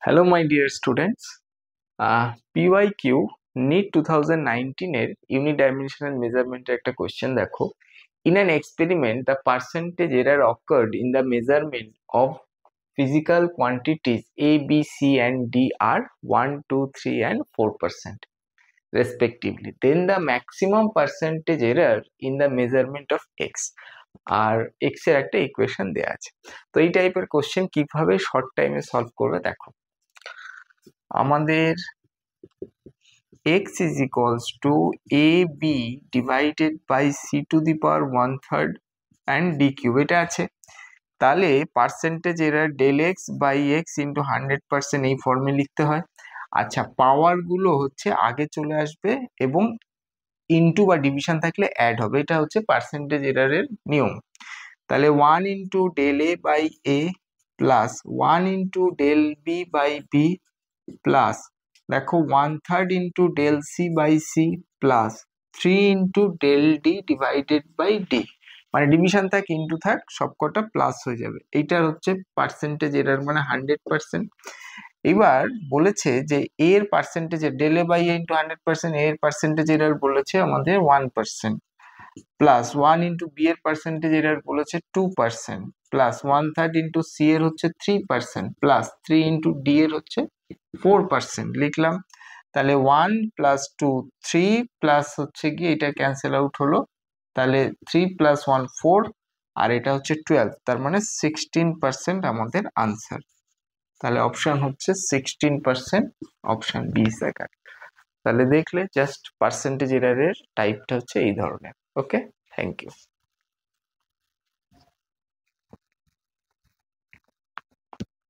Hello my dear students, PYQ NEET 2019 এর unidimensional measurement এর একটা question দেখো. In an experiment, the percentage error occurred in the measurement of physical quantities A, B, C and D are 1, 2, 3 and 4% respectively. Then the maximum percentage error in the measurement of X. R X এর একটা equation দেয়া আছে. তো এই টাইপের question কিভাবে short টাইমে solve করবে দেখো. আমাদের x is equals to ab divided by c to the power 1/3 and d cube এটা আছে. তাহলে percentage error del x by x into 100% এই ফর্মে লিখতে হয়. আচ্ছা, পাওয়ার গুলো হচ্ছে আগে চলে আসবে এবং ইনটু বা ডিভিশন থাকলে অ্যাড হবে. এটা হচ্ছে পার্সেন্টেজ এররের নিয়ম. তাহলে 1 into del a by a plus 1 into del b by b plus দেখো 1/3 into del c by c plus 3 into del d divided by d, মানে ডিভিশন থাক ইনটু থাক সবকটা প্লাস হয়ে যাবে. এইটার হচ্ছে পার্সেন্টেজ এরর মানে 100%. এবার বলেছে যে এর percentage del a by a into 100%, এর পার্সেন্টেজ এরর বলেছে আমাদের 1%, প্লাস 1 into b এর পার্সেন্টেজ এরর বলেছে 2%, প্লাস 1/3 into c এর হচ্ছে 3%, প্লাস 3 into d এর হচ্ছে 4% লিখলাম. তাহলে 1 plus 2 3 প্লাস হচ্ছে কি এটা ক্যান্সেল আউট হলো, তাহলে 3 plus 1 4 আর এটা হচ্ছে 12, তার মানে 16% আমাদের আনসার. তাহলে অপশন হচ্ছে 16%, অপশন বি সেকেন্ড. তাহলে দেখলে জাস্ট পার্সেন্টেজ এররের টাইপটা হচ্ছে এই ধরনের. ওকে, থ্যাংক ইউ.